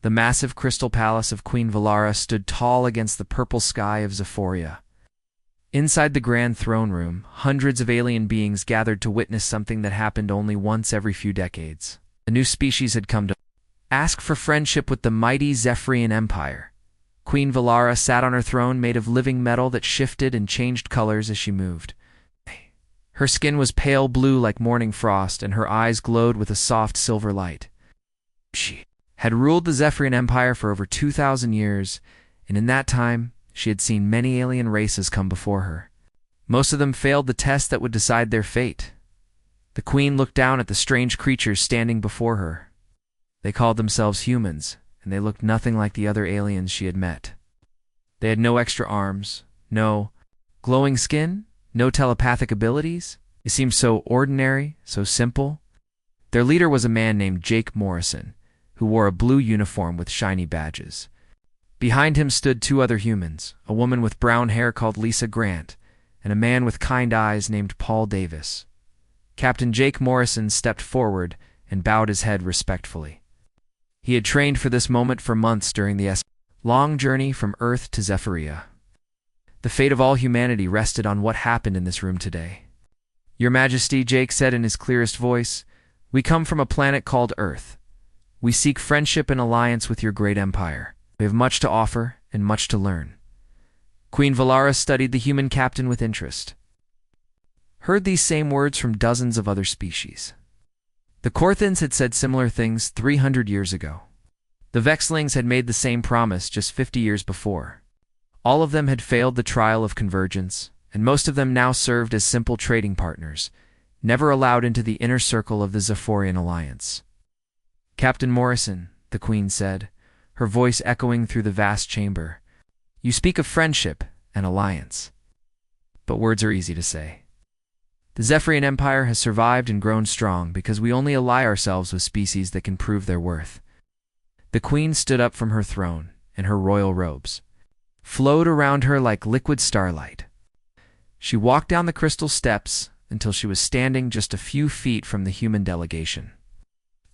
The massive crystal palace of Queen Valara stood tall against the purple sky of Zephoria. Inside the grand throne room, hundreds of alien beings gathered to witness something that happened only once every few decades. A new species had come to ask for friendship with the mighty Zephyrian Empire. Queen Valara sat on her throne made of living metal that shifted and changed colors as she moved. Her skin was pale blue like morning frost, and her eyes glowed with a soft silver light. She had ruled the Zephyrian Empire for over 2,000 years, and in that time, she had seen many alien races come before her. Most of them failed the test that would decide their fate. The queen looked down at the strange creatures standing before her. They called themselves humans, and they looked nothing like the other aliens she had met. They had no extra arms, no glowing skin, no telepathic abilities. It seemed so ordinary, so simple. Their leader was a man named Jake Morrison, who wore a blue uniform with shiny badges. Behind him stood two other humans, a woman with brown hair called Lisa Grant, and a man with kind eyes named Paul Davis. Captain Jake Morrison stepped forward and bowed his head respectfully. He had trained for this moment for months during the long journey from Earth to Zephyria. The fate of all humanity rested on what happened in this room today. Your Majesty, Jake said in his clearest voice, we come from a planet called Earth. We seek friendship and alliance with your great empire. We have much to offer and much to learn. Queen Valara studied the human captain with interest. Heard these same words from dozens of other species. The Korthans had said similar things 300 years ago. The Vexlings had made the same promise just 50 years before. All of them had failed the trial of convergence, and most of them now served as simple trading partners, never allowed into the inner circle of the Zephorian alliance. Captain Morrison, the queen said, her voice echoing through the vast chamber, you speak of friendship and alliance. But words are easy to say. The Zephyrian Empire has survived and grown strong because we only ally ourselves with species that can prove their worth. The queen stood up from her throne, and her royal robes flowed around her like liquid starlight. She walked down the crystal steps until she was standing just a few feet from the human delegation.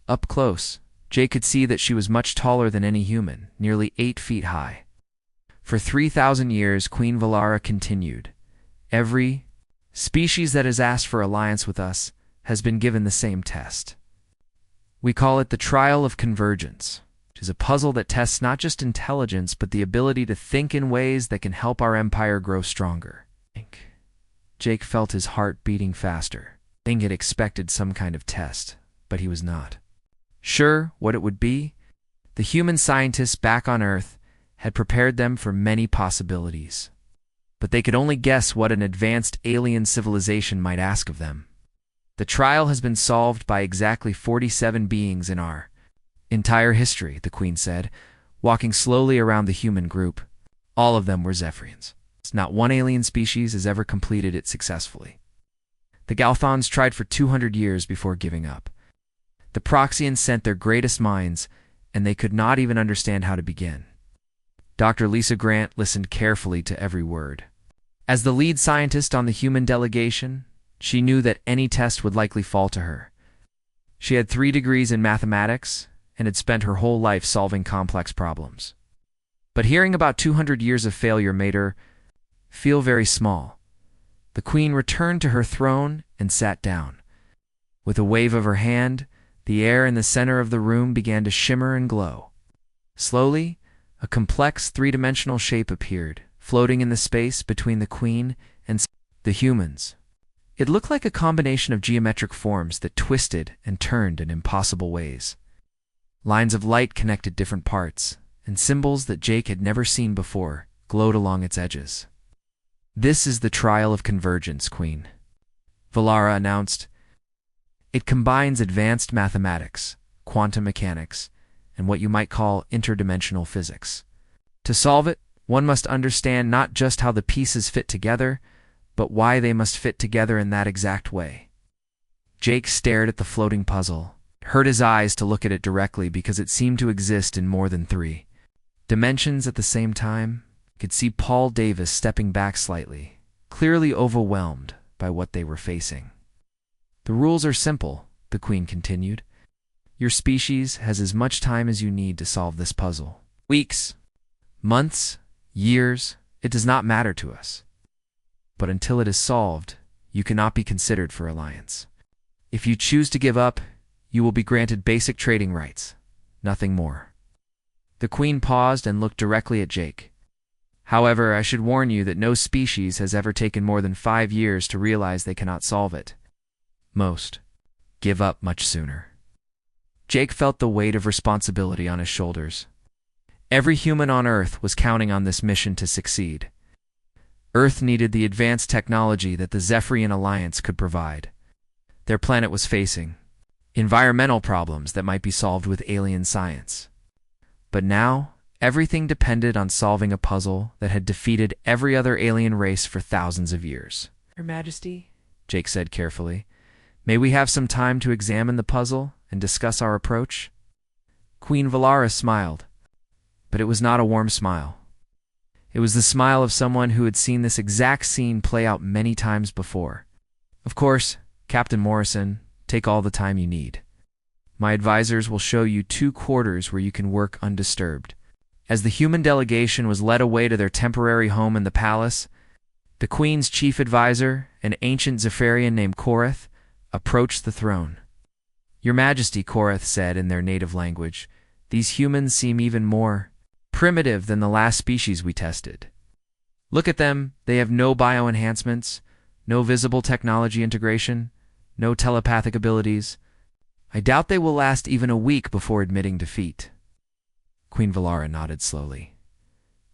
Up close, Jake could see that she was much taller than any human, nearly 8 feet high. For 3,000 years, Queen Valara continued. Every species that has asked for alliance with us has been given the same test. We call it the trial of convergence, which is a puzzle that tests not just intelligence, but the ability to think in ways that can help our empire grow stronger. Jake felt his heart beating faster. He had expected some kind of test, but he was not sure what it would be. The human scientists back on Earth had prepared them for many possibilities, but they could only guess what an advanced alien civilization might ask of them. The trial has been solved by exactly 47 beings in our entire history, the queen said, walking slowly around the human group. All of them were Zephyrians. Not one alien species has ever completed it successfully. The Galthons tried for 200 years before giving up. The Proxians sent their greatest minds, and they could not even understand how to begin. Dr. Lisa Grant listened carefully to every word. As the lead scientist on the human delegation, she knew that any test would likely fall to her. She had 3 degrees in mathematics and had spent her whole life solving complex problems. But hearing about 200 years of failure made her feel very small. The queen returned to her throne and sat down. With a wave of her hand, the air in the center of the room began to shimmer and glow. Slowly, a complex 3-dimensional shape appeared, floating in the space between the queen and the humans. It looked like a combination of geometric forms that twisted and turned in impossible ways. Lines of light connected different parts, and symbols that Jake had never seen before glowed along its edges. This is the trial of convergence, Queen, Valara announced. It combines advanced mathematics, quantum mechanics, and what you might call interdimensional physics. To solve it, one must understand not just how the pieces fit together, but why they must fit together in that exact way. Jake stared at the floating puzzle, hurt his eyes to look at it directly because it seemed to exist in more than 3 dimensions at the same time. He could see Paul Davis stepping back slightly, clearly overwhelmed by what they were facing. The rules are simple, the queen continued. Your species has as much time as you need to solve this puzzle. Weeks, months, years, it does not matter to us. But until it is solved, you cannot be considered for alliance. If you choose to give up, you will be granted basic trading rights, nothing more. The Queen paused and looked directly at Jake. However, I should warn you that no species has ever taken more than 5 years to realize they cannot solve it. Most give up much sooner. Jake felt the weight of responsibility on his shoulders. Every human on Earth was counting on this mission to succeed. Earth needed the advanced technology that the Zephyrian Alliance could provide. Their planet was facing environmental problems that might be solved with alien science. But now, everything depended on solving a puzzle that had defeated every other alien race for thousands of years. Your Majesty, Jake said carefully, may we have some time to examine the puzzle and discuss our approach? Queen Valara smiled, but it was not a warm smile. It was the smile of someone who had seen this exact scene play out many times before. Of course, Captain Morrison, take all the time you need. My advisors will show you 2 quarters where you can work undisturbed. As the human delegation was led away to their temporary home in the palace, the Queen's chief advisor, an ancient Zephyrian named Korath, approached the throne. Your Majesty, Korath said in their native language, these humans seem even more primitive than the last species we tested. Look at them, they have no bioenhancements, no visible technology integration, no telepathic abilities. I doubt they will last even a week before admitting defeat. Queen Valara nodded slowly.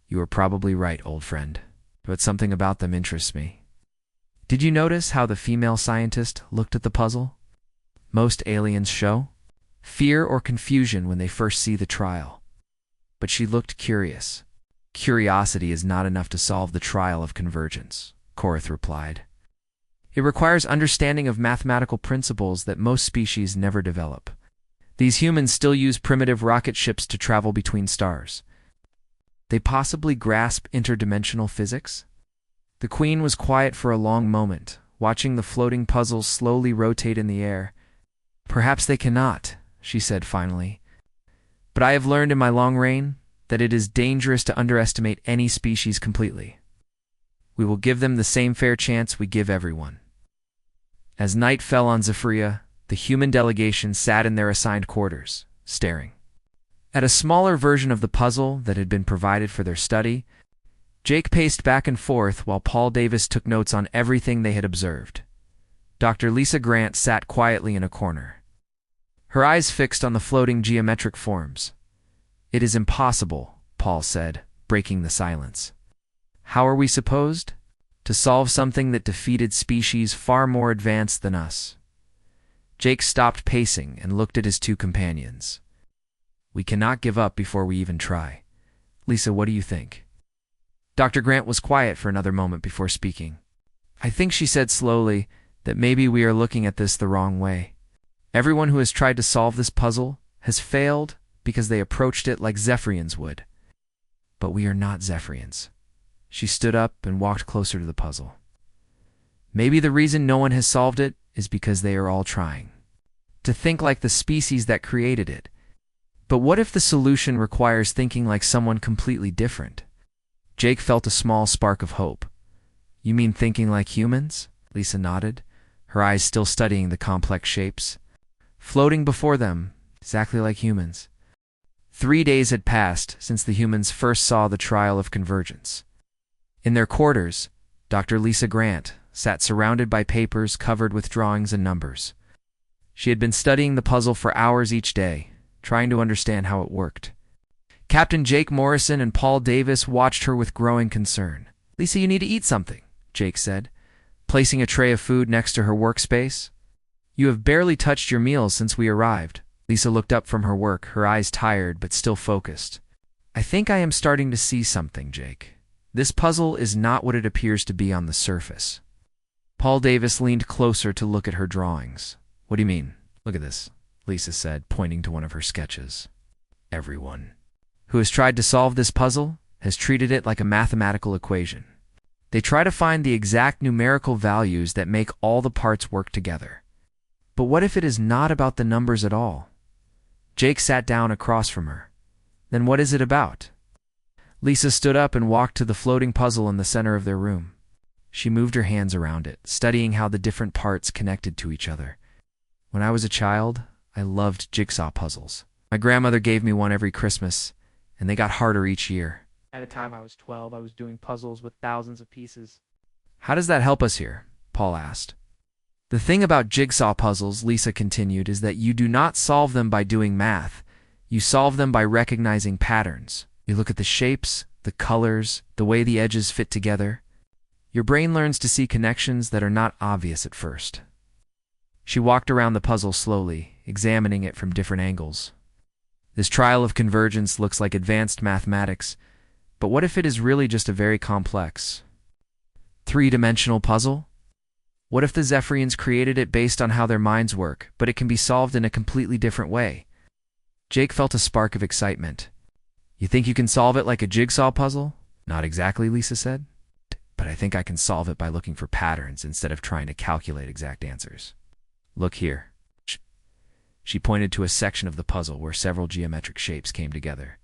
You are probably right, old friend, but something about them interests me. Did you notice how the female scientist looked at the puzzle? Most aliens show fear or confusion when they first see the trial. But she looked curious. Curiosity is not enough to solve the trial of convergence, Korath replied. It requires understanding of mathematical principles that most species never develop. These humans still use primitive rocket ships to travel between stars. They possibly grasp interdimensional physics? The Queen was quiet for a long moment, watching the floating puzzle slowly rotate in the air. Perhaps they cannot, she said finally. But I have learned in my long reign that it is dangerous to underestimate any species completely. We will give them the same fair chance we give everyone. As night fell on Zephyria, the human delegation sat in their assigned quarters, staring at a smaller version of the puzzle that had been provided for their study. Jake paced back and forth while Paul Davis took notes on everything they had observed. Dr. Lisa Grant sat quietly in a corner, her eyes fixed on the floating geometric forms. It is impossible, Paul said, breaking the silence. How are we supposed to solve something that defeated species far more advanced than us? Jake stopped pacing and looked at his 2 companions. We cannot give up before we even try. Lisa, what do you think? Dr. Grant was quiet for another moment before speaking. I think, she said slowly, that maybe we are looking at this the wrong way. Everyone who has tried to solve this puzzle has failed because they approached it like Zephyrians would. But we are not Zephyrians. She stood up and walked closer to the puzzle. Maybe the reason no one has solved it is because they are all trying to think like the species that created it. But what if the solution requires thinking like someone completely different? Jake felt a small spark of hope. You mean thinking like humans? Lisa nodded, her eyes still studying the complex shapes floating before them, exactly like humans. 3 days had passed since the humans first saw the trial of convergence. In their quarters, Dr. Lisa Grant sat surrounded by papers covered with drawings and numbers. She had been studying the puzzle for hours each day, trying to understand how it worked. Captain Jake Morrison and Paul Davis watched her with growing concern. Lisa, you need to eat something, Jake said, placing a tray of food next to her workspace. You have barely touched your meals since we arrived. Lisa looked up from her work, her eyes tired but still focused. I think I am starting to see something, Jake. This puzzle is not what it appears to be on the surface. Paul Davis leaned closer to look at her drawings. What do you mean? Look at this, Lisa said, pointing to one of her sketches. Everyone who has tried to solve this puzzle has treated it like a mathematical equation. They try to find the exact numerical values that make all the parts work together. But what if it is not about the numbers at all? Jake sat down across from her. Then what is it about? Lisa stood up and walked to the floating puzzle in the center of their room. She moved her hands around it, studying how the different parts connected to each other. When I was a child, I loved jigsaw puzzles. My grandmother gave me one every Christmas, and they got harder each year. At the time I was 12, I was doing puzzles with thousands of pieces. How does that help us here? Paul asked. The thing about jigsaw puzzles, Lisa continued, is that you do not solve them by doing math. You solve them by recognizing patterns. You look at the shapes, the colors, the way the edges fit together. Your brain learns to see connections that are not obvious at first. She walked around the puzzle slowly, examining it from different angles. This trial of convergence looks like advanced mathematics, but what if it is really just a very complex, three-dimensional puzzle? What if the Zephyrians created it based on how their minds work, but it can be solved in a completely different way? Jake felt a spark of excitement. You think you can solve it like a jigsaw puzzle? Not exactly, Lisa said. But I think I can solve it by looking for patterns instead of trying to calculate exact answers. Look here. She pointed to a section of the puzzle where several geometric shapes came together.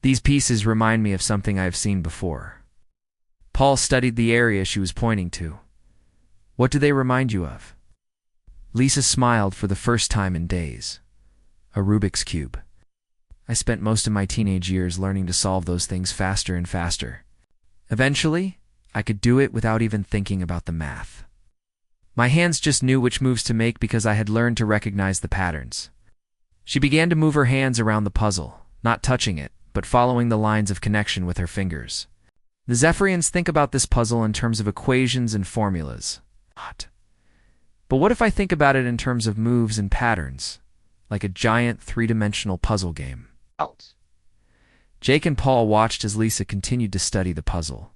These pieces remind me of something I have seen before. Paul studied the area she was pointing to. What do they remind you of? Lisa smiled for the first time in days. A Rubik's Cube. I spent most of my teenage years learning to solve those things faster and faster. Eventually, I could do it without even thinking about the math. My hands just knew which moves to make because I had learned to recognize the patterns. She began to move her hands around the puzzle, not touching it, but following the lines of connection with her fingers. The Zephyrians think about this puzzle in terms of equations and formulas. But what if I think about it in terms of moves and patterns, like a giant three-dimensional puzzle game? Out. Jake and Paul watched as Lisa continued to study the puzzle.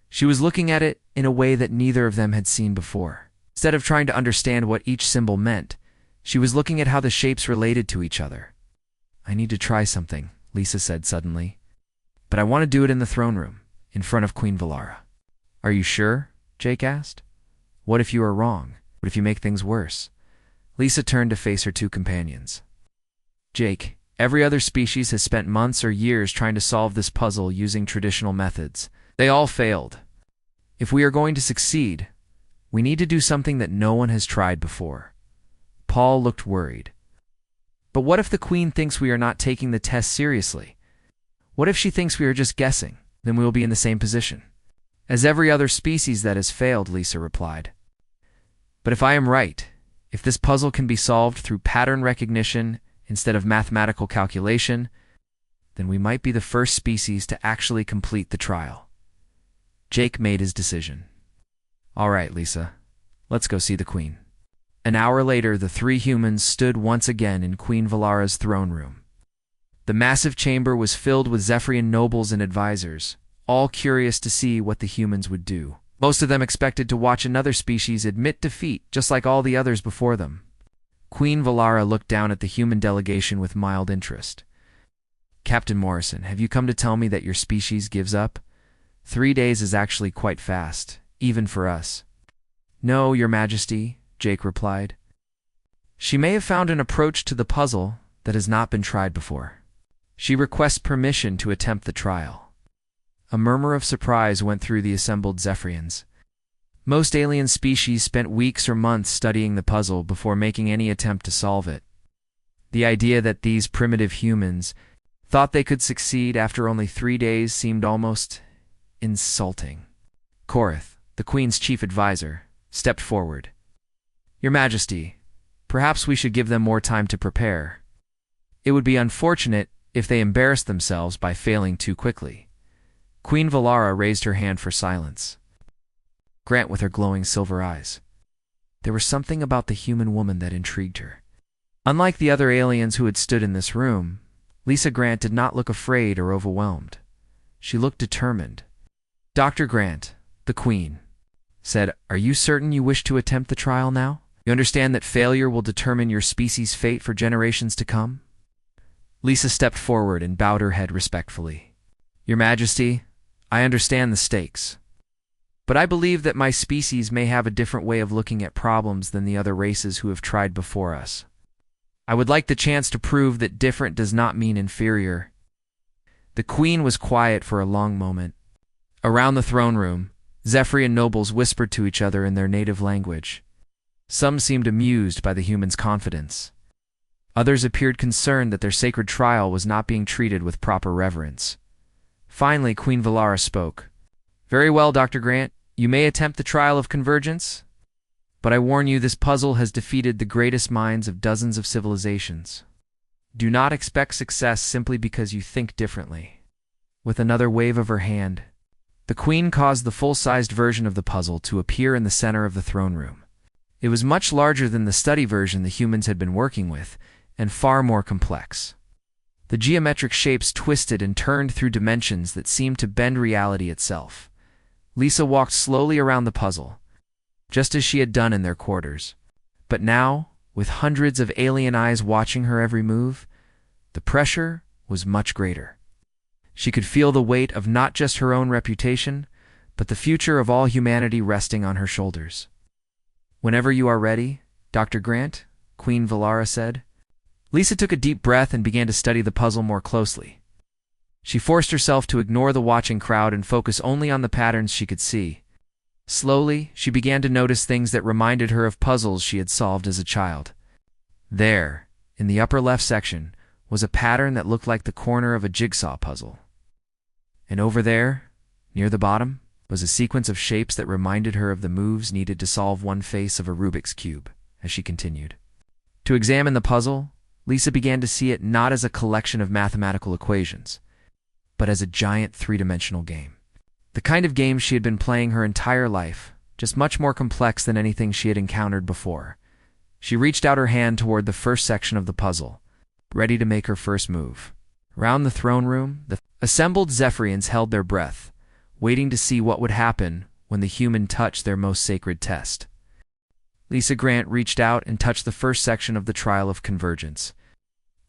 She was looking at it in a way that neither of them had seen before. Instead of trying to understand what each symbol meant, she was looking at how the shapes related to each other. I need to try something, Lisa said suddenly. But I want to do it in the throne room, in front of Queen Valara. Are you sure? Jake asked. What if you are wrong? What if you make things worse? Lisa turned to face her two companions. Jake, every other species has spent months or years trying to solve this puzzle using traditional methods. They all failed. If we are going to succeed, we need to do something that no one has tried before. Paul looked worried. But what if the Queen thinks we are not taking the test seriously? What if she thinks we are just guessing? Then we will be in the same position as every other species that has failed, Lisa replied. But if I am right, if this puzzle can be solved through pattern recognition instead of mathematical calculation, then we might be the first species to actually complete the trial. Jake made his decision. All right, Lisa, let's go see the Queen. An hour later, the three humans stood once again in Queen Valara's throne room. The massive chamber was filled with Zephyrian nobles and advisors, all curious to see what the humans would do. Most of them expected to watch another species admit defeat, just like all the others before them. Queen Valara looked down at the human delegation with mild interest. Captain Morrison, have you come to tell me that your species gives up? 3 days is actually quite fast, even for us. No, Your Majesty, Jake replied. She may have found an approach to the puzzle that has not been tried before. She requests permission to attempt the trial. A murmur of surprise went through the assembled Zephyrians. Most alien species spent weeks or months studying the puzzle before making any attempt to solve it. The idea that these primitive humans thought they could succeed after only 3 days seemed almost insulting. Korath, the Queen's chief advisor, stepped forward. Your Majesty, perhaps we should give them more time to prepare. It would be unfortunate if they embarrassed themselves by failing too quickly. Queen Valara raised her hand for silence. Grant with her glowing silver eyes. There was something about the human woman that intrigued her. Unlike the other aliens who had stood in this room, Lisa Grant did not look afraid or overwhelmed. She looked determined. Dr. Grant, the Queen, said, "Are you certain you wish to attempt the trial now? You understand that failure will determine your species' fate for generations to come?" Lisa stepped forward and bowed her head respectfully. Your Majesty, I understand the stakes, but I believe that my species may have a different way of looking at problems than the other races who have tried before us. I would like the chance to prove that different does not mean inferior." The queen was quiet for a long moment. Around the throne room, Zephyrian nobles whispered to each other in their native language. Some seemed amused by the human's confidence. Others appeared concerned that their sacred trial was not being treated with proper reverence. Finally, Queen Valara spoke. "Very well, Dr. Grant, you may attempt the trial of convergence, but I warn you this puzzle has defeated the greatest minds of dozens of civilizations. Do not expect success simply because you think differently." With another wave of her hand, the queen caused the full-sized version of the puzzle to appear in the center of the throne room. It was much larger than the study version the humans had been working with, and far more complex. The geometric shapes twisted and turned through dimensions that seemed to bend reality itself. Lisa walked slowly around the puzzle, just as she had done in their quarters. But now, with hundreds of alien eyes watching her every move, the pressure was much greater. She could feel the weight of not just her own reputation, but the future of all humanity resting on her shoulders. "Whenever you are ready, Dr. Grant," Queen Valara said. Lisa took a deep breath and began to study the puzzle more closely. She forced herself to ignore the watching crowd and focus only on the patterns she could see. Slowly, she began to notice things that reminded her of puzzles she had solved as a child. There, in the upper left section, was a pattern that looked like the corner of a jigsaw puzzle. And over there, near the bottom, was a sequence of shapes that reminded her of the moves needed to solve one face of a Rubik's Cube, as she continued. To examine the puzzle, Lisa began to see it not as a collection of mathematical equations, but as a giant three-dimensional game. The kind of game she had been playing her entire life, just much more complex than anything she had encountered before. She reached out her hand toward the first section of the puzzle, ready to make her first move. Round the throne room, the assembled Zephyrians held their breath, waiting to see what would happen when the human touched their most sacred test. Lisa Grant reached out and touched the first section of the trial of convergence.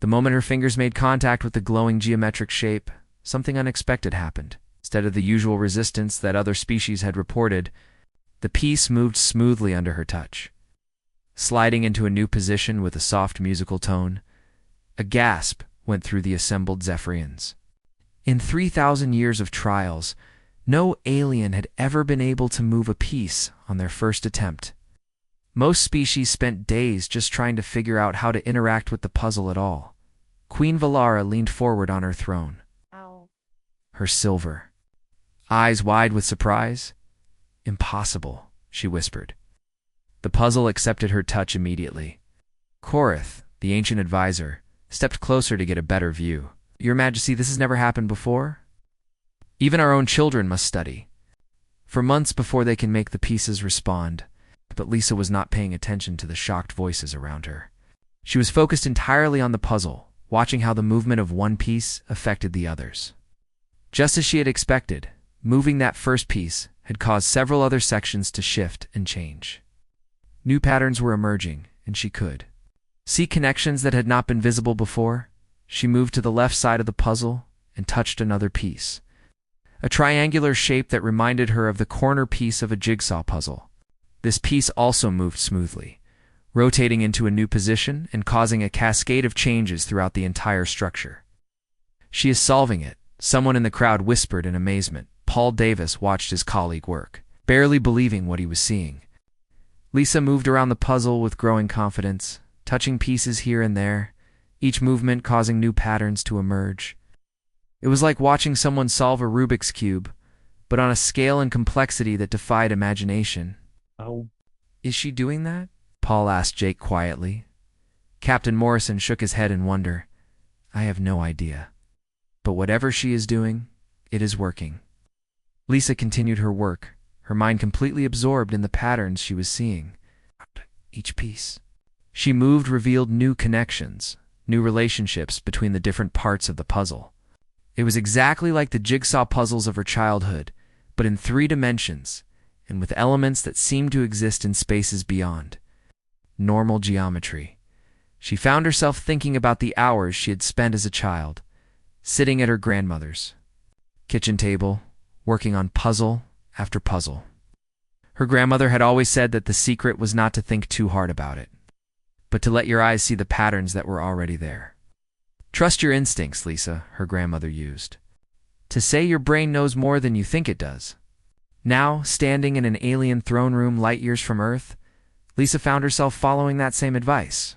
The moment her fingers made contact with the glowing geometric shape, something unexpected happened. Instead of the usual resistance that other species had reported, the piece moved smoothly under her touch. Sliding into a new position with a soft musical tone, a gasp went through the assembled Zephyrians. In 3,000 years of trials, no alien had ever been able to move a piece on their first attempt. Most species spent days just trying to figure out how to interact with the puzzle at all. Queen Valara leaned forward on her throne. Ow. Her silver eyes wide with surprise. "Impossible," she whispered. The puzzle accepted her touch immediately. Korith, the ancient advisor, stepped closer to get a better view. "Your Majesty, this has never happened before? Even our own children must study for months before they can make the pieces respond." But Lisa was not paying attention to the shocked voices around her. She was focused entirely on the puzzle, watching how the movement of one piece affected the others. Just as she had expected, moving that first piece had caused several other sections to shift and change. New patterns were emerging, and she could see connections that had not been visible before. She moved to the left side of the puzzle and touched another piece, a triangular shape that reminded her of the corner piece of a jigsaw puzzle. This piece also moved smoothly, rotating into a new position and causing a cascade of changes throughout the entire structure. "She is solving it," someone in the crowd whispered in amazement. Paul Davis watched his colleague work, barely believing what he was seeing. Lisa moved around the puzzle with growing confidence, touching pieces here and there, each movement causing new patterns to emerge. It was like watching someone solve a Rubik's Cube, but on a scale and complexity that defied imagination. Oh. "Is she doing that?" Paul asked Jake quietly. Captain Morrison shook his head in wonder. "I have no idea. But whatever she is doing, it is working." Lisa continued her work, her mind completely absorbed in the patterns she was seeing. Each piece she moved revealed new connections, new relationships between the different parts of the puzzle. It was exactly like the jigsaw puzzles of her childhood, but in 3 dimensions, and with elements that seemed to exist in spaces beyond normal geometry. She found herself thinking about the hours she had spent as a child, sitting at her grandmother's kitchen table, working on puzzle after puzzle. Her grandmother had always said that the secret was not to think too hard about it. but to let your eyes see the patterns that were already there. Trust your instincts, Lisa, her grandmother used to say your brain knows more than you think it does. Now, standing in an alien throne room light years from Earth, Lisa found herself following that same advice.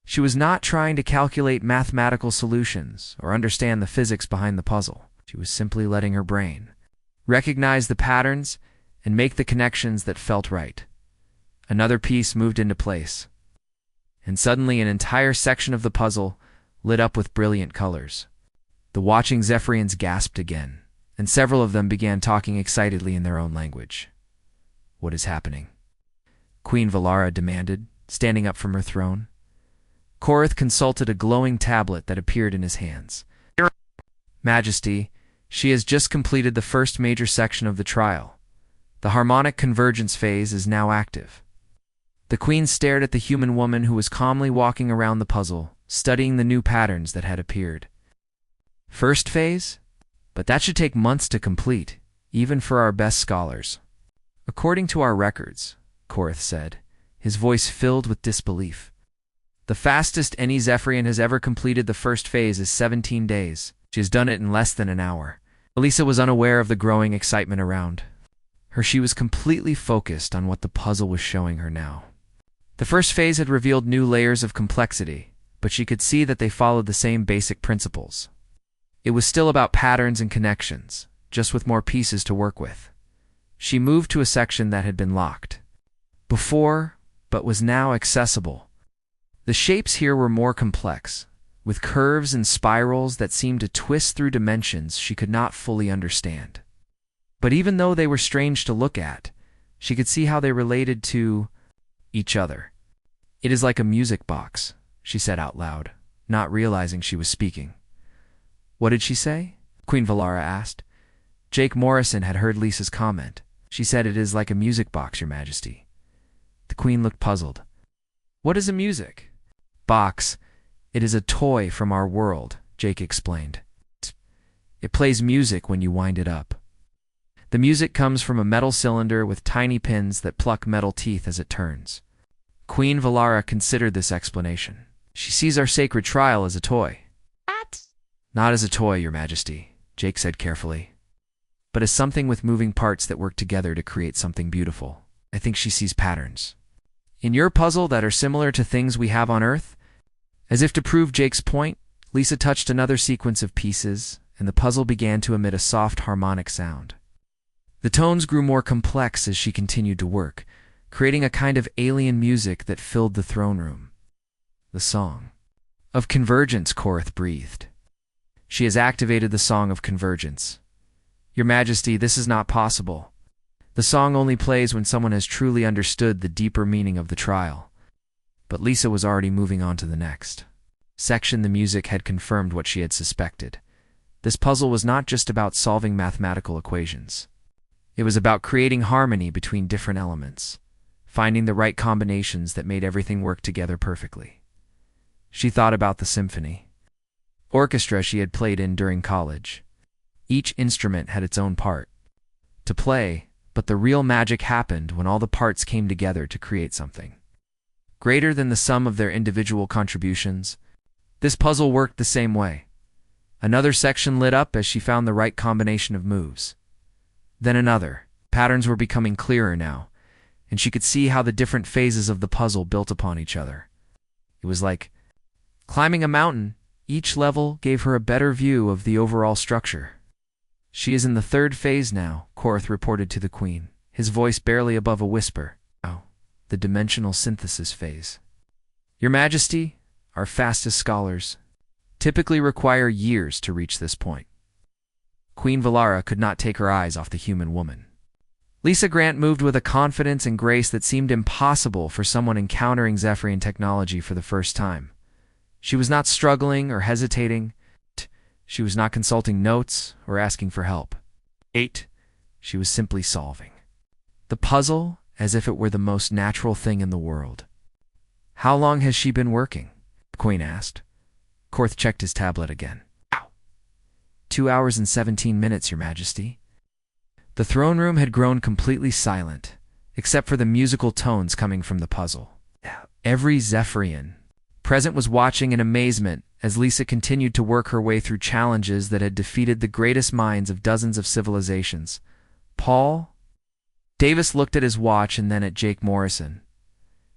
She was not trying to calculate mathematical solutions or understand the physics behind the puzzle. She was simply letting her brain recognize the patterns and make the connections that felt right. Another piece moved into place, and suddenly an entire section of the puzzle lit up with brilliant colors. The watching Zephyrians gasped again, and several of them began talking excitedly in their own language. "What is happening?" Queen Valara demanded, standing up from her throne. Korath consulted a glowing tablet that appeared in his hands. "Majesty, she has just completed the first major section of the trial. The harmonic convergence phase is now active." The queen stared at the human woman who was calmly walking around the puzzle, studying the new patterns that had appeared. "First phase? But that should take months to complete, even for our best scholars." "According to our records," Korath said, his voice filled with disbelief, "the fastest any Zephyrian has ever completed the first phase is 17 days. She has done it in less than an hour." Elisa was unaware of the growing excitement around her. She was completely focused on what the puzzle was showing her now. The first phase had revealed new layers of complexity, but she could see that they followed the same basic principles. It was still about patterns and connections, just with more pieces to work with. She moved to a section that had been locked before, but was now accessible. The shapes here were more complex, with curves and spirals that seemed to twist through dimensions she could not fully understand. But even though they were strange to look at, she could see how they related to each other. "It is like a music box," she said out loud, not realizing she was speaking. "What did she say?" Queen Valara asked. Jake Morrison had heard Lisa's comment. "She said it is like a music box, Your Majesty." The queen looked puzzled. "What is a music box?" "It is a toy from our world," Jake explained. "It plays music when you wind it up. The music comes from a metal cylinder with tiny pins that pluck metal teeth as it turns." Queen Valara considered this explanation. "She sees our sacred trial as a toy." "Not as a toy, Your Majesty," Jake said carefully, "but as something with moving parts that work together to create something beautiful. I think she sees patterns in your puzzle that are similar to things we have on Earth." As if to prove Jake's point, Lisa touched another sequence of pieces, and the puzzle began to emit a soft harmonic sound. The tones grew more complex as she continued to work, creating a kind of alien music that filled the throne room. "The song of convergence," Korath breathed. "She has activated the song of convergence. Your Majesty, this is not possible. The song only plays when someone has truly understood the deeper meaning of the trial." But Lisa was already moving on to the next section. The music had confirmed what she had suspected. This puzzle was not just about solving mathematical equations. It was about creating harmony between different elements, finding the right combinations that made everything work together perfectly. She thought about the symphony orchestra she had played in during college. Each instrument had its own part to play, but the real magic happened when all the parts came together to create something greater than the sum of their individual contributions. This puzzle worked the same way. Another section lit up as she found the right combination of moves. Then another. Patterns were becoming clearer now, and she could see how the different phases of the puzzle built upon each other. It was like climbing a mountain. Each level gave her a better view of the overall structure. "She is in the third phase now," Korath reported to the queen, his voice barely above a whisper. "Oh, the dimensional synthesis phase. Your Majesty, our fastest scholars typically require years to reach this point." Queen Valara could not take her eyes off the human woman. Lisa Grant moved with a confidence and grace that seemed impossible for someone encountering Zephyrian technology for the first time. She was not struggling or hesitating. She was not consulting notes or asking for help. She was simply solving the puzzle as if it were the most natural thing in the world. "How long has she been working?" the queen asked. Korath checked his tablet again. 2 hours and 17 minutes, Your Majesty." The throne room had grown completely silent, except for the musical tones coming from the puzzle. Every Zephyrian present was watching in amazement as Lisa continued to work her way through challenges that had defeated the greatest minds of dozens of civilizations. Paul? Davis looked at his watch and then at Jake Morrison.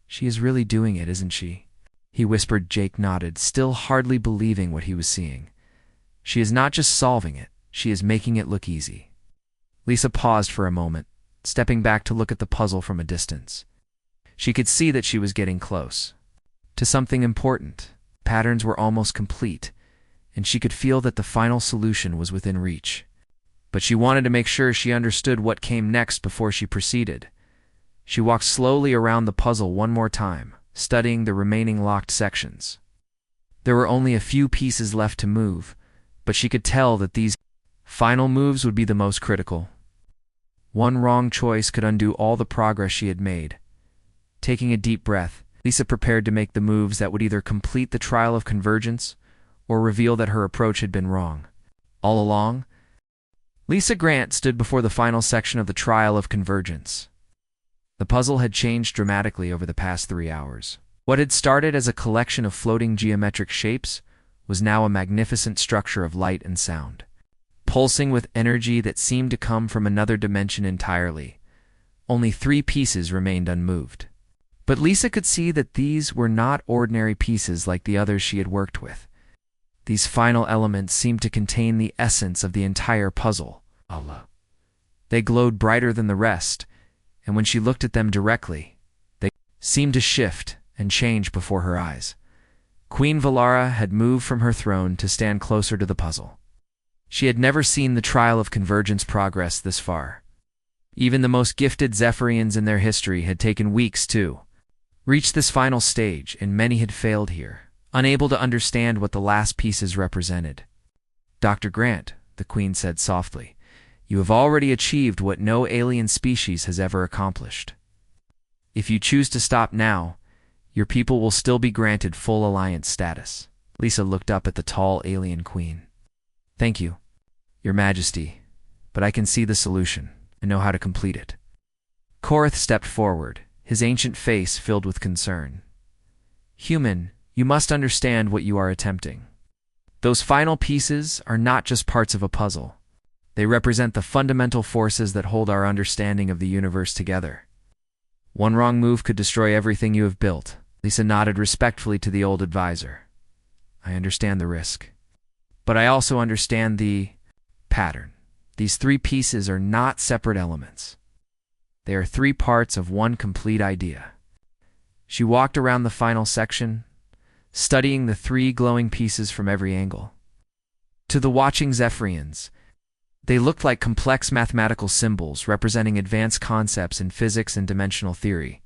She is really doing it, isn't she? He whispered. Jake nodded, still hardly believing what he was seeing. She is not just solving it, she is making it look easy. Lisa paused for a moment, stepping back to look at the puzzle from a distance. She could see that she was getting close to something important. Patterns were almost complete, and she could feel that the final solution was within reach. But she wanted to make sure she understood what came next before she proceeded. She walked slowly around the puzzle one more time, studying the remaining locked sections. There were only a few pieces left to move, but she could tell that these final moves would be the most critical. One wrong choice could undo all the progress she had made. Taking a deep breath, Lisa prepared to make the moves that would either complete the trial of convergence or reveal that her approach had been wrong. All along, Lisa Grant stood before the final section of the trial of convergence. The puzzle had changed dramatically over the past 3 hours. What had started as a collection of floating geometric shapes was now a magnificent structure of light and sound, pulsing with energy that seemed to come from another dimension entirely. Only 3 pieces remained unmoved. But Lisa could see that these were not ordinary pieces like the others she had worked with. These final elements seemed to contain the essence of the entire puzzle. They glowed brighter than the rest, and when she looked at them directly, they seemed to shift and change before her eyes. Queen Valara had moved from her throne to stand closer to the puzzle. She had never seen the trial of convergence progress this far. Even the most gifted Zephyrians in their history had taken weeks to reach this final stage, and many had failed here, unable to understand what the last pieces represented. Dr. Grant, the Queen said softly, you have already achieved what no alien species has ever accomplished. If you choose to stop now, your people will still be granted full alliance status. Lisa looked up at the tall alien queen. Thank you, Your Majesty, but I can see the solution and know how to complete it. Korath stepped forward, his ancient face filled with concern. Human, you must understand what you are attempting. Those final pieces are not just parts of a puzzle. They represent the fundamental forces that hold our understanding of the universe together. One wrong move could destroy everything you have built. Lisa nodded respectfully to the old advisor. I understand the risk. But I also understand the pattern. These 3 pieces are not separate elements. They are 3 parts of one complete idea. She walked around the final section, studying the 3 glowing pieces from every angle. To the watching Zephyrians, they looked like complex mathematical symbols representing advanced concepts in physics and dimensional theory.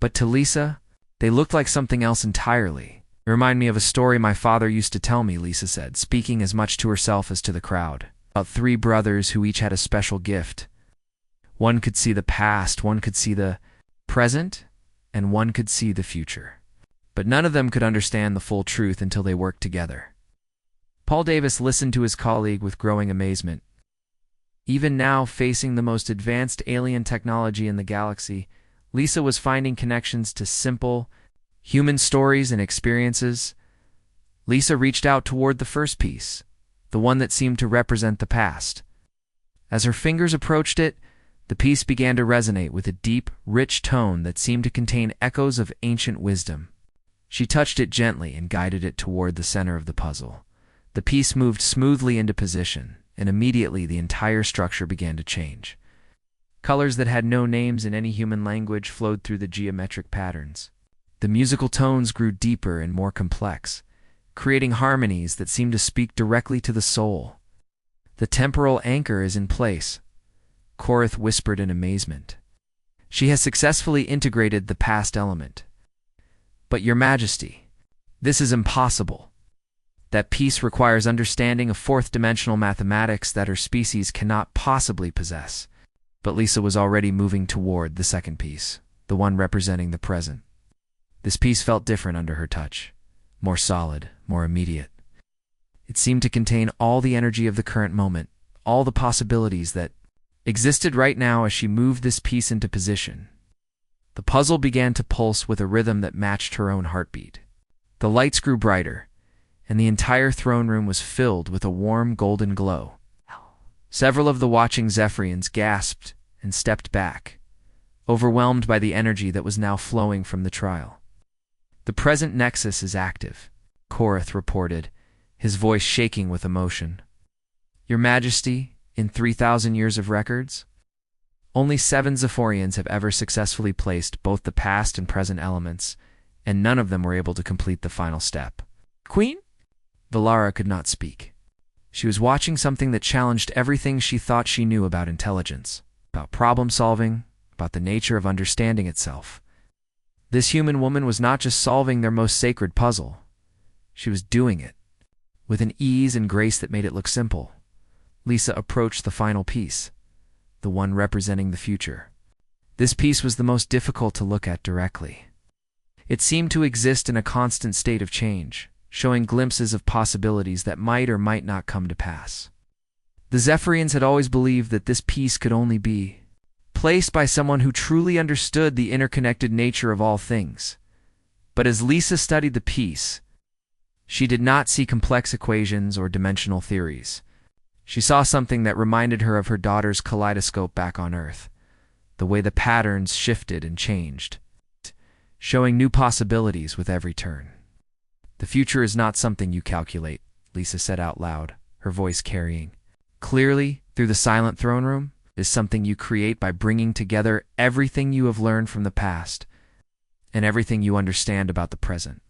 But to Lisa, they looked like something else entirely. They remind me of a story my father used to tell me, Lisa said, speaking as much to herself as to the crowd, about 3 brothers who each had a special gift. One could see the past, one could see the present, and one could see the future. But none of them could understand the full truth until they worked together. Paul Davis listened to his colleague with growing amazement. Even now, facing the most advanced alien technology in the galaxy, Lisa was finding connections to simple, human stories and experiences. Lisa reached out toward the first piece, the one that seemed to represent the past. As her fingers approached it, the piece began to resonate with a deep, rich tone that seemed to contain echoes of ancient wisdom. She touched it gently and guided it toward the center of the puzzle. The piece moved smoothly into position, and immediately the entire structure began to change. Colors that had no names in any human language flowed through the geometric patterns. The musical tones grew deeper and more complex, creating harmonies that seemed to speak directly to the soul. The temporal anchor is in place, Korath whispered in amazement. She has successfully integrated the past element. But Your Majesty, this is impossible. That piece requires understanding of 4th-dimensional mathematics that her species cannot possibly possess. But Lisa was already moving toward the second piece, the one representing the present. This piece felt different under her touch, more solid, more immediate. It seemed to contain all the energy of the current moment, all the possibilities that existed right now as she moved this piece into position. The puzzle began to pulse with a rhythm that matched her own heartbeat. The lights grew brighter, and the entire throne room was filled with a warm golden glow. Several of the watching Zephyrians gasped and stepped back, overwhelmed by the energy that was now flowing from the trial. "The present nexus is active," Korath reported, his voice shaking with emotion. "Your Majesty, in 3,000 years of records, only 7 Zephorians have ever successfully placed both the past and present elements, and none of them were able to complete the final step." "Queen?" Valara could not speak. She was watching something that challenged everything she thought she knew about intelligence, about problem-solving, about the nature of understanding itself. This human woman was not just solving their most sacred puzzle. She was doing it, with an ease and grace that made it look simple. Lisa approached the final piece, the one representing the future. This piece was the most difficult to look at directly. It seemed to exist in a constant state of change, showing glimpses of possibilities that might or might not come to pass. The Zephyrians had always believed that this piece could only be placed by someone who truly understood the interconnected nature of all things. But as Lisa studied the piece, she did not see complex equations or dimensional theories. She saw something that reminded her of her daughter's kaleidoscope back on Earth, the way the patterns shifted and changed, showing new possibilities with every turn. "The future is not something you calculate," Lisa said out loud, her voice carrying clearly through the silent throne room. "It is something you create by bringing together everything you have learned from the past and everything you understand about the present."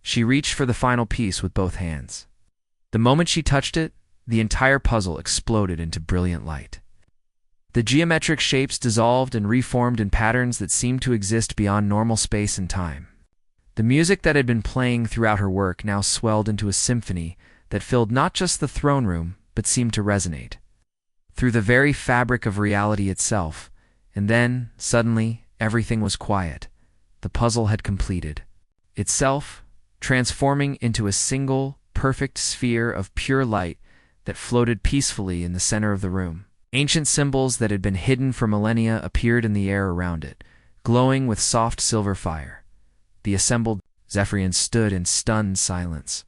She reached for the final piece with both hands. The moment she touched it, the entire puzzle exploded into brilliant light. The geometric shapes dissolved and reformed in patterns that seemed to exist beyond normal space and time. The music that had been playing throughout her work now swelled into a symphony that filled not just the throne room, but seemed to resonate through the very fabric of reality itself. And then, suddenly, everything was quiet. The puzzle had completed itself, transforming into a single, perfect sphere of pure light that floated peacefully in the center of the room. Ancient symbols that had been hidden for millennia appeared in the air around it, glowing with soft silver fire. The assembled Zephyrians stood in stunned silence.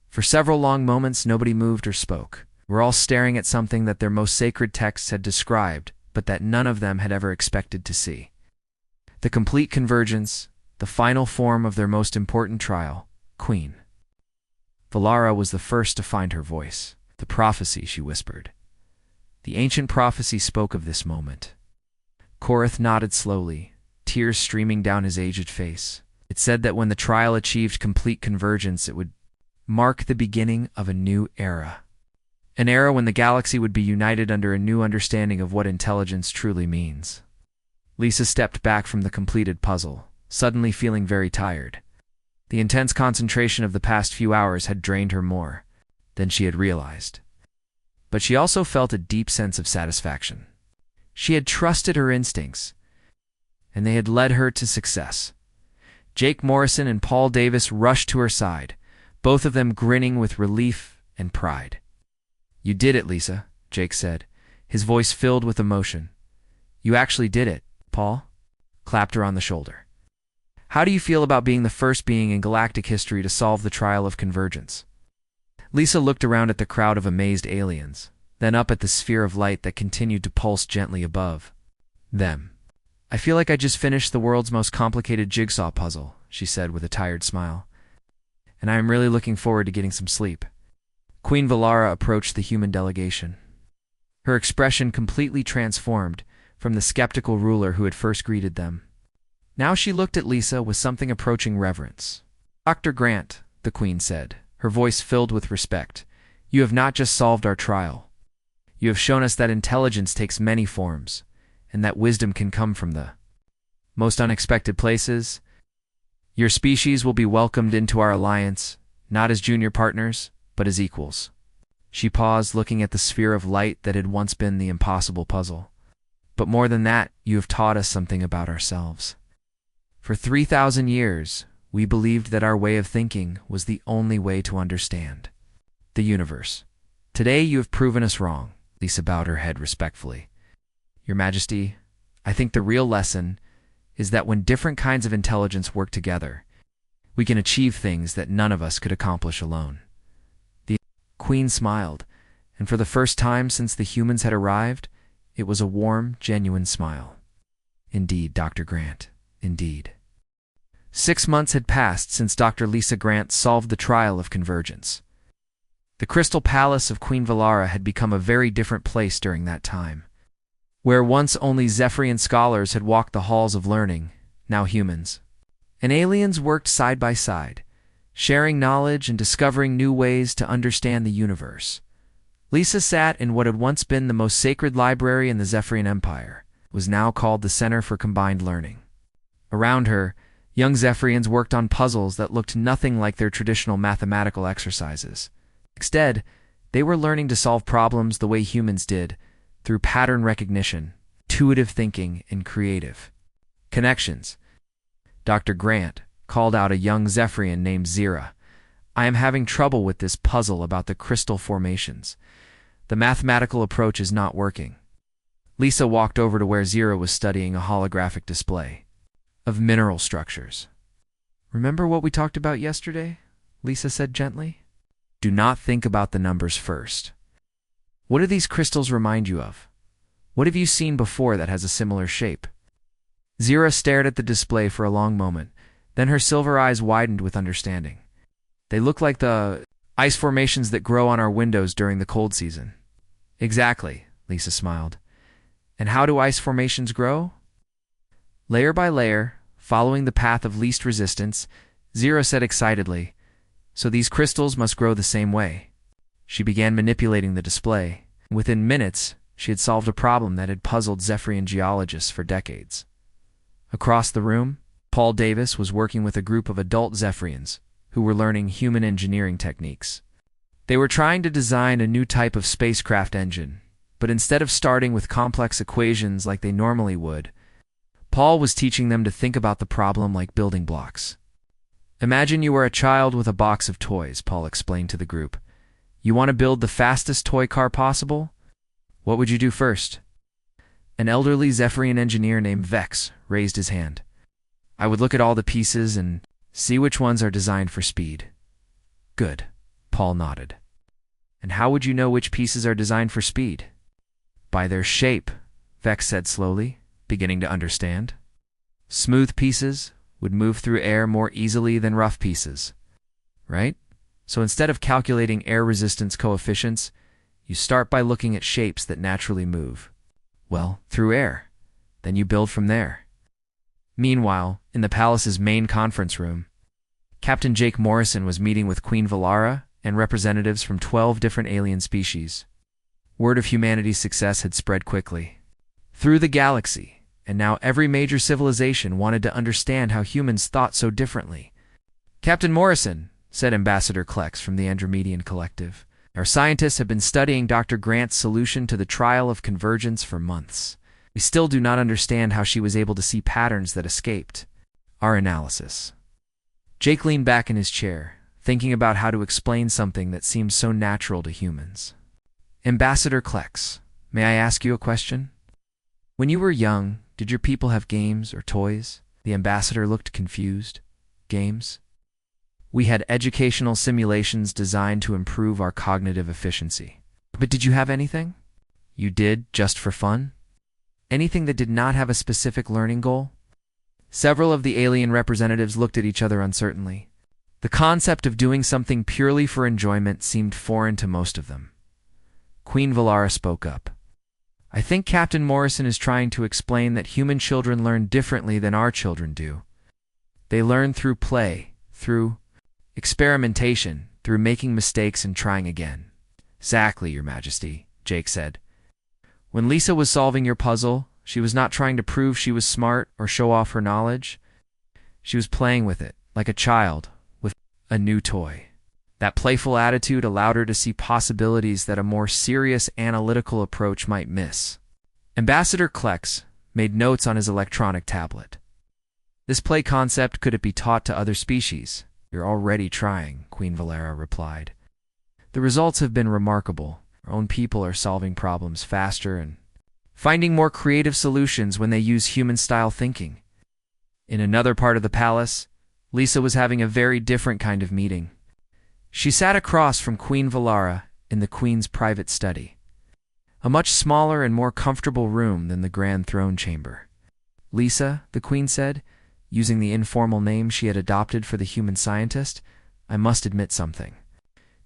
For several long moments, nobody moved or spoke. We're all staring at something that their most sacred texts had described, but that none of them had ever expected to see. The complete convergence, the final form of their most important trial, Queen. Valara was the first to find her voice. "The prophecy," she whispered. "The ancient prophecy spoke of this moment." Korath nodded slowly, tears streaming down his aged face. It said that when the trial achieved complete convergence, it would mark the beginning of a new era. An era when the galaxy would be united under a new understanding of what intelligence truly means. Lisa stepped back from the completed puzzle, suddenly feeling very tired. The intense concentration of the past few hours had drained her more than she had realized. But she also felt a deep sense of satisfaction. She had trusted her instincts, and they had led her to success. Jake Morrison and Paul Davis rushed to her side, both of them grinning with relief and pride. "You did it, Lisa," Jake said, his voice filled with emotion. "You actually did it," Paul clapped her on the shoulder. "How do you feel about being the first being in galactic history to solve the trial of convergence?" Lisa looked around at the crowd of amazed aliens, then up at the sphere of light that continued to pulse gently above them. "I feel like I just finished the world's most complicated jigsaw puzzle," she said with a tired smile. "And I am really looking forward to getting some sleep." Queen Valara approached the human delegation. Her expression completely transformed from the skeptical ruler who had first greeted them. Now she looked at Lisa with something approaching reverence. "Dr. Grant," the Queen said, her voice filled with respect, "you have not just solved our trial. You have shown us that intelligence takes many forms, and that wisdom can come from the most unexpected places. Your species will be welcomed into our alliance, not as junior partners, but as equals." She paused, looking at the sphere of light that had once been the impossible puzzle. "But more than that, you have taught us something about ourselves. For 3,000 years, we believed that our way of thinking was the only way to understand the universe. Today you have proven us wrong." Lisa bowed her head respectfully. "Your Majesty, I think the real lesson is that when different kinds of intelligence work together, we can achieve things that none of us could accomplish alone. The Queen smiled, and for the first time since the humans had arrived, it was a warm, genuine smile. Indeed, Dr. Grant, indeed. 6 months had passed since Dr. Lisa Grant solved the trial of convergence. The Crystal Palace of Queen Valara had become a very different place during that time. Where once only Zephyrian scholars had walked the halls of learning, now humans and aliens worked side by side, sharing knowledge and discovering new ways to understand the universe. Lisa sat in what had once been the most sacred library in the Zephyrian Empire, was now called the Center for Combined Learning. Around her, young Zephyrians worked on puzzles that looked nothing like their traditional mathematical exercises. Instead, they were learning to solve problems the way humans did, through pattern recognition, intuitive thinking, and creative connections. Dr. Grant called out a young Zephyrian named Zira. "I am having trouble with this puzzle about the crystal formations. The mathematical approach is not working." Lisa walked over to where Zira was studying a holographic display of mineral structures. "Remember what we talked about yesterday?" Lisa said gently. "Do not think about the numbers first. What do these crystals remind you of? What have you seen before that has a similar shape?" Zira stared at the display for a long moment, then her silver eyes widened with understanding. "They look like the ice formations that grow on our windows during the cold season." "Exactly," Lisa smiled. "And how do ice formations grow?" "Layer by layer, following the path of least resistance," Zira said excitedly. "So these crystals must grow the same way." She began manipulating the display. Within minutes, she had solved a problem that had puzzled Zephyrian geologists for decades. Across the room, Paul Davis was working with a group of adult Zephyrians who were learning human engineering techniques. They were trying to design a new type of spacecraft engine, but instead of starting with complex equations like they normally would, Paul was teaching them to think about the problem like building blocks. "Imagine you are a child with a box of toys," Paul explained to the group. "You want to build the fastest toy car possible? What would you do first?" An elderly Zephyrian engineer named Vex raised his hand. "I would look at all the pieces and see which ones are designed for speed." "Good," Paul nodded. "And how would you know which pieces are designed for speed?" "By their shape," Vex said slowly, beginning to understand. "Smooth pieces would move through air more easily than rough pieces, right? So instead of calculating air resistance coefficients, you start by looking at shapes that naturally move. Well, through air. Then you build from there." Meanwhile, in the palace's main conference room, Captain Jake Morrison was meeting with Queen Valara and representatives from 12 different alien species. Word of humanity's success had spread quickly through the galaxy, and now every major civilization wanted to understand how humans thought so differently. "Captain Morrison," said Ambassador Klex from the Andromedian Collective, "our scientists have been studying Dr. Grant's solution to the trial of convergence for months. We still do not understand how she was able to see patterns that escaped our analysis." Jake leaned back in his chair, thinking about how to explain something that seemed so natural to humans. "Ambassador Klex, may I ask you a question? When you were young, did your people have games or toys?" The ambassador looked confused. "Games? We had educational simulations designed to improve our cognitive efficiency. But did you have anything you did just for fun? Anything that did not have a specific learning goal?" Several of the alien representatives looked at each other uncertainly. The concept of doing something purely for enjoyment seemed foreign to most of them. Queen Valara spoke up. "I think Captain Morrison is trying to explain that human children learn differently than our children do. They learn through play, through experimentation, through making mistakes and trying again." "Exactly, Your Majesty," Jake said. "When Lisa was solving your puzzle, she was not trying to prove she was smart or show off her knowledge. She was playing with it, like a child, with a new toy. That playful attitude allowed her to see possibilities that a more serious analytical approach might miss." Ambassador Klex made notes on his electronic tablet. "This play concept, could it be taught to other species?" "You're already trying," Queen Valara replied. "The results have been remarkable. Our own people are solving problems faster and finding more creative solutions when they use human-style thinking. In another part of the palace, Lisa was having a very different kind of meeting. She sat across from Queen Valara in the Queen's private study, a much smaller and more comfortable room than the Grand Throne Chamber. "Lisa," the Queen said, using the informal name she had adopted for the human scientist, "I must admit something.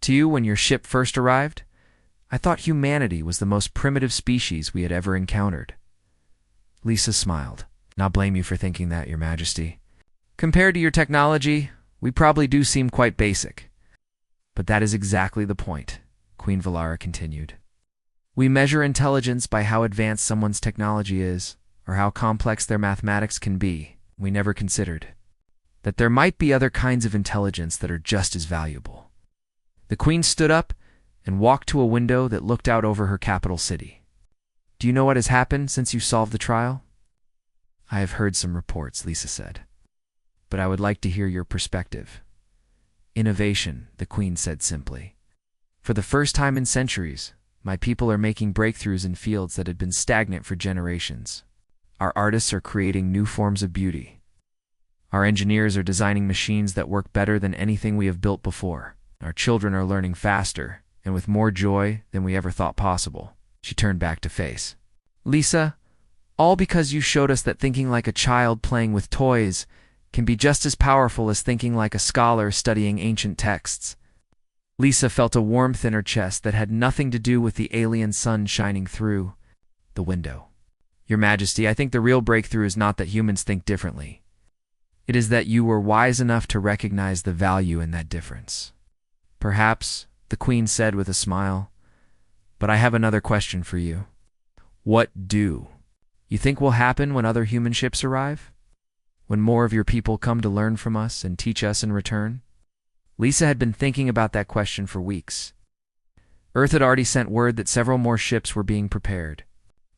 To you, when your ship first arrived, I thought humanity was the most primitive species we had ever encountered." Lisa smiled. "Not blame you for thinking that, Your Majesty. Compared to your technology, we probably do seem quite basic. But that is exactly the point," Queen Valara continued. "We measure intelligence by how advanced someone's technology is, or how complex their mathematics can be. We never considered that there might be other kinds of intelligence that are just as valuable." The Queen stood up and walked to a window that looked out over her capital city. "Do you know what has happened since you solved the trial?" "I have heard some reports," Lisa said, "but I would like to hear your perspective." "Innovation," the Queen said simply. "For the first time in centuries, my people are making breakthroughs in fields that had been stagnant for generations. Our artists are creating new forms of beauty. Our engineers are designing machines that work better than anything we have built before. Our children are learning faster and with more joy than we ever thought possible." She turned back to face Lisa. "All because you showed us that thinking like a child playing with toys can be just as powerful as thinking like a scholar studying ancient texts." Lisa felt a warmth in her chest that had nothing to do with the alien sun shining through the window. "Your Majesty, I think the real breakthrough is not that humans think differently. It is that you were wise enough to recognize the value in that difference." "Perhaps," the Queen said with a smile, "but I have another question for you. What do you think will happen when other human ships arrive? When more of your people come to learn from us and teach us in return?" Lisa had been thinking about that question for weeks. Earth had already sent word that several more ships were being prepared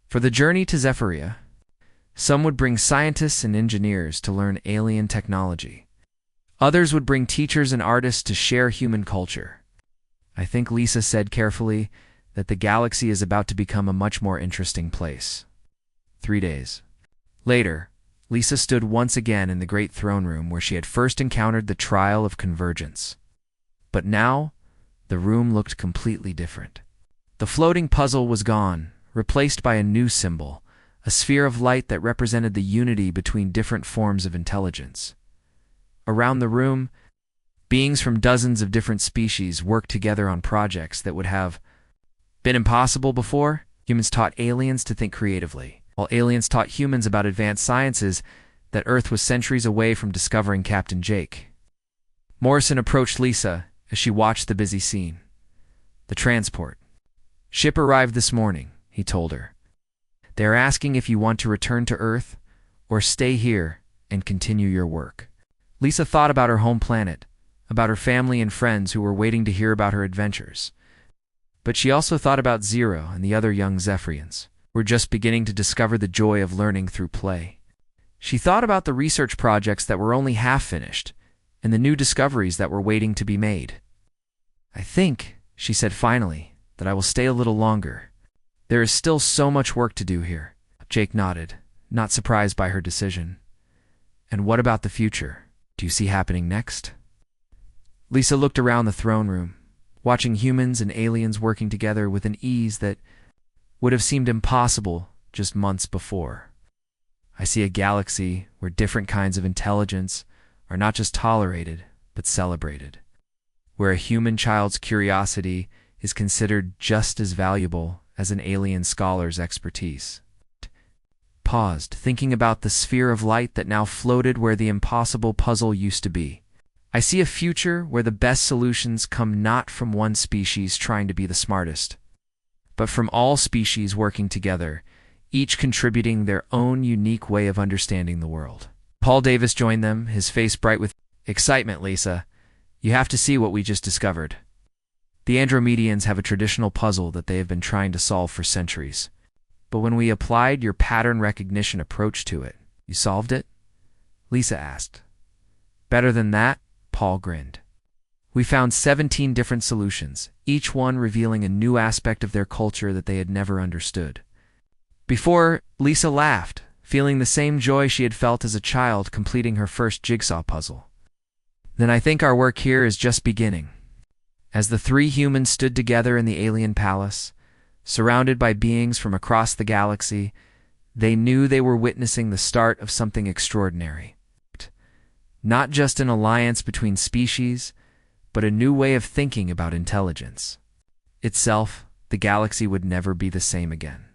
for the journey to Zephyria. Some would bring scientists and engineers to learn alien technology. Others would bring teachers and artists to share human culture. "I think," Lisa said carefully, "that the galaxy is about to become a much more interesting place." 3 days later, Lisa stood once again in the great throne room where she had first encountered the trial of convergence. But now, the room looked completely different. The floating puzzle was gone, replaced by a new symbol, a sphere of light that represented the unity between different forms of intelligence. Around the room, beings from dozens of different species worked together on projects that would have been impossible before. Humans taught aliens to think creatively, while aliens taught humans about advanced sciences that Earth was centuries away from discovering. Captain Jake Morrison approached Lisa as she watched the busy scene. "The transport ship arrived this morning," he told her. "They are asking if you want to return to Earth or stay here and continue your work." Lisa thought about her home planet, about her family and friends who were waiting to hear about her adventures. But she also thought about Zero and the other young Zephyrians, who were just beginning to discover the joy of learning through play. She thought about the research projects that were only half finished and the new discoveries that were waiting to be made. "I think," she said finally, "that I will stay a little longer. There is still so much work to do here." Jake nodded, not surprised by her decision. "And what about the future? Do you see happening next?" Lisa looked around the throne room, watching humans and aliens working together with an ease that would have seemed impossible just months before. "I see a galaxy where different kinds of intelligence are not just tolerated, but celebrated. Where a human child's curiosity is considered just as valuable as an alien scholar's expertise." Paused, thinking about the sphere of light that now floated where the impossible puzzle used to be. "I see a future where the best solutions come not from one species trying to be the smartest, but from all species working together, each contributing their own unique way of understanding the world." Paul Davis joined them, his face bright with excitement. "Lisa, you have to see what we just discovered. The Andromedians have a traditional puzzle that they have been trying to solve for centuries. But when we applied your pattern recognition approach to it, you solved it?" Lisa asked. "Better than that," Paul grinned. "We found 17 different solutions, each one revealing a new aspect of their culture that they had never understood." Before, Lisa laughed, feeling the same joy she had felt as a child completing her first jigsaw puzzle. Then I think our work here is just beginning. As the three humans stood together in the alien palace, surrounded by beings from across the galaxy, they knew they were witnessing the start of something extraordinary. Not just an alliance between species, but a new way of thinking about intelligence. Itself, the galaxy would never be the same again.